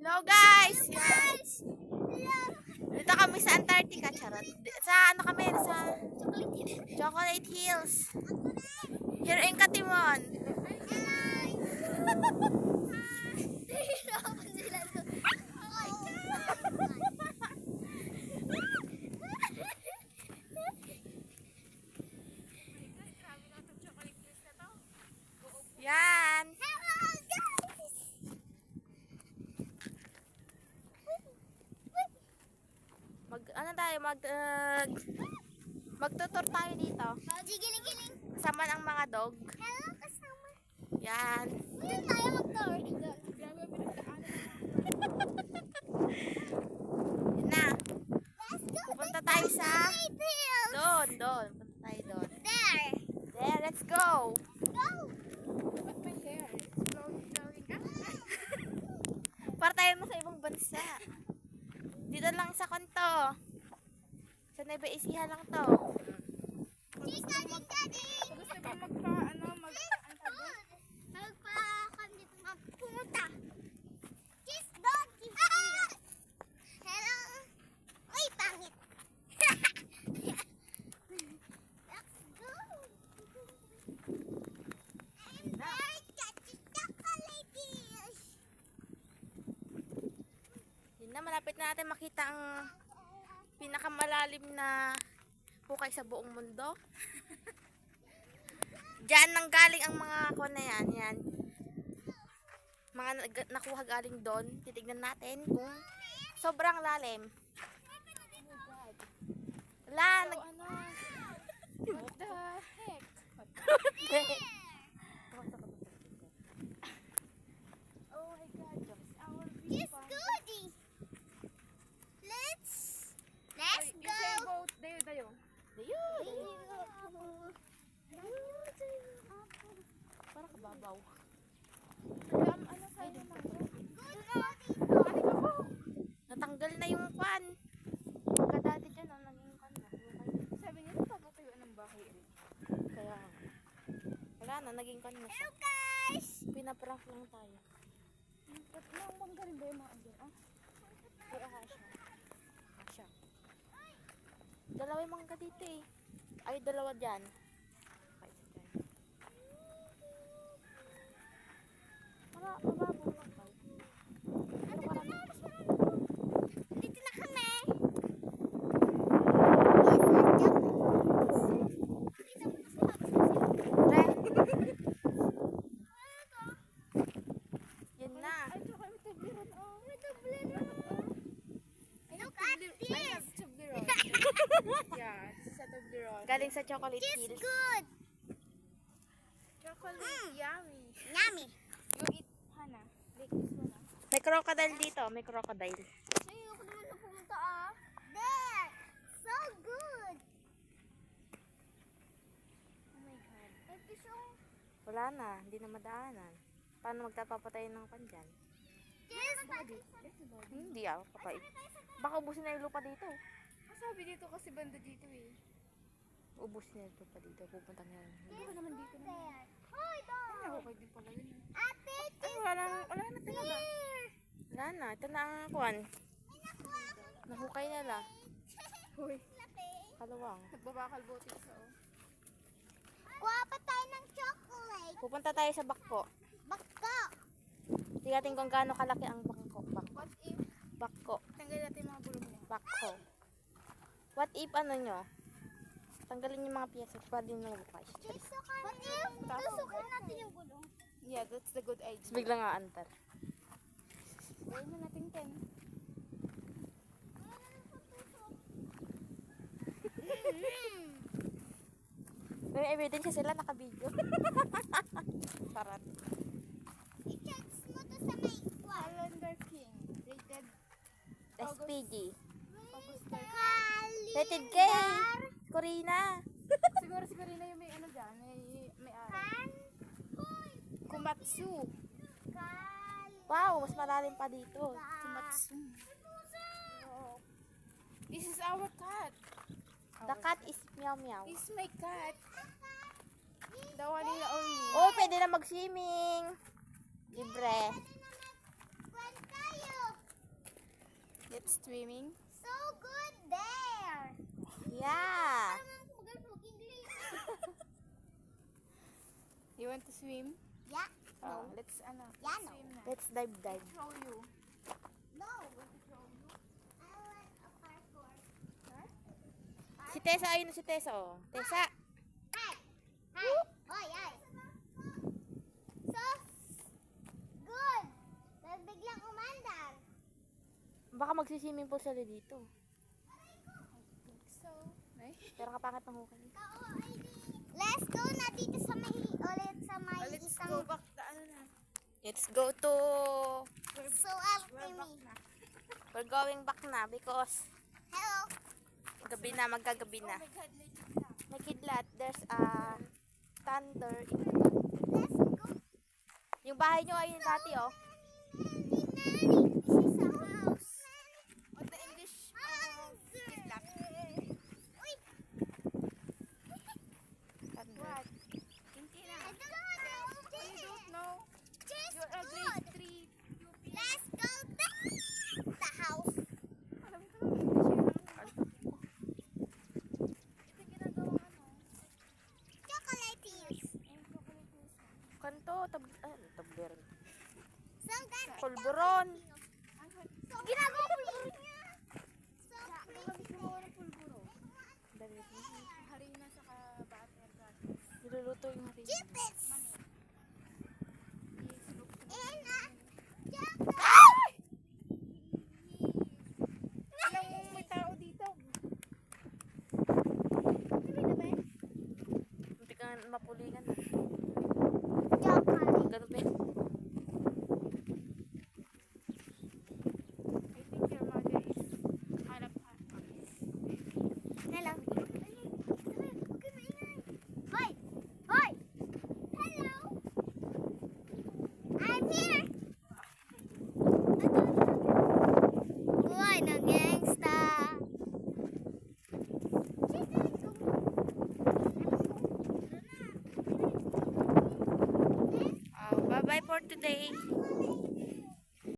Hello guys! Dito kami sa Antarctica, charot. Sa ano kami? Sa Chocolate Hills. Here in Katimon. Yan. Magtutur tayo dito. Giling-giling. Kasama ang mga dog. Hello, kasama. Yan. Doon tayo mag-tour. Yan na. Let's go. Pupunta tayo sa doon. Punta tayo doon. There. There, let's go. Go. Para tayo mo sa ibang bansa. Dito lang sa kanto. Sa Nueva Ecija lang to. Cheese, daddy. Gusto ba Pumunta. Cheese, doggy. Ah! Hello. Uy, pangit. Let's go. And there's chocolates. Yun na, malapit na natin makita ang pinakamalalim na hukay sa buong mundo. Diyan nang galing ang mga kuwan na yan. Yan. Mga nakuha galing doon. Titignan natin kung sobrang lalim. Wala. What the heck? Oh my god, Joyce. I will be Cheese, goody. Let's You go. say boat. Dayo. Para kababaw. Ano sa'yo naman? Natanggal na yung kwan. Kadati dyan ang naging kwan na. Sabi niya, napapatayuan ng bahay rin. Kaya wala na, naging kwan na siya. Hello, guys. Pinaprank lang tayo. Nang manggaling ba yung mga andyan? Kaya siya. Siya. Dalawa yung mangga dito eh. Ay, dalawa dyan. Okay, isa dyan. Mababaw lang tayo. Pero marami. Dito na kami. Yun na. Ay, tsaka may Toblerone. Oh, May Toblerone. Look at I this. have Toblerone. Yeah, this is a Toblerone. Galing sa Chocolate It's Hills. good. Chocolate, yummy. Yummy. You eat, Hana. Like this one, ah. May crocodile dito. May crocodile. Ay, ako naman na pumunta ah. There. So good. Oh my god. May pisong. Wala na. Hindi na madaanan. Paano magtapapatay ng pandyan? Yes, Hindi ah. Kapait. Baka ubusin na yung lupa dito. Sabi dito kasi banda dito eh. Ubusin na yung lupa dito. Pupunta nga. Hindi ba naman dito naman? there. Hoy, dog. Ay, okay din pala yun. Ate, Ay, wala na talaga. here. Wala na. Ito na ang kwan. Nahukay na la. Hoy, Kalawang. nagbabakal bote sa oh. Kuha pa tayo ng chocolate. Pupunta tayo sa Bakko. Baka. Tingnan kung gaano kalaki ang Bakko. What if Bakko. tanggal natin yung mga bulong niya? Bakko. What if ano nyo? Tanggalin yung mga piyesa para din yung bukay. What if tusukan natin yung gulong? Yeah, that's the good idea. Tapos biglang aantar. Gawin mo natin 10. May evidence sila nakabidyo. Parat. I-checks mo to sa may kwan. Calendar King. Rated SPG. August 30. Rated K. Corina. Siguro si Karina yung may ano dyan. May araw. Kumatsu. Wow, mas malalim pa dito. Kumatsu. This is our cat. The cat is meow meow. This is my cat. The one and only. Oh, pwede na mag-swimming. Libre. Kwan tayo. swimming. So good there. Yeah. You want to swim? Yeah. Let's Yeah, no. swim na. Let's dive. Show you. No. I want a parkour. Si Tessa, ayun na si Tessa, oh. Tessa. Hi. Hi. Hoy, hi. So good. Dahil biglang umandar. Baka magsiswimming pool sila dito. So, ay. Pero kapangat ng hukay. Let's go na dito sa may ulit sa may Let's isang go back to ano na. Let's go to... so We're back ultimate. na. We're going back na because Hello. gabi na, magkagabi na. Oh my God, legit na. May kidlat, there's a thunder in the Let's go. Yung bahay nyo ayun dati, oh. This is a house. On the English kidlap. Uy. Thunder. What? Hindi na. I don't know. You don't know. Just You're a good. grade 3 UP. Let's go back the house. Alam ko naman, English yun. Ito ginagawang ano. Chocolates. Yung chocolate mousse. Kanto, tableron. So good. Pulburon. So ginagawa pulburon niya. So Kami gumawa ng pulburo. Dali. Harina sa butter gatas. Niluluto yung hari. Cupits. Yes, look. And Alam mo may tao dito. Hindi ka mapulingan. chocolate. Ganun ba? I think your mother is hanap. Hello. Hoy! Hoy! Hello! I'm here! Buhay ng gangsta! Bye-bye for today.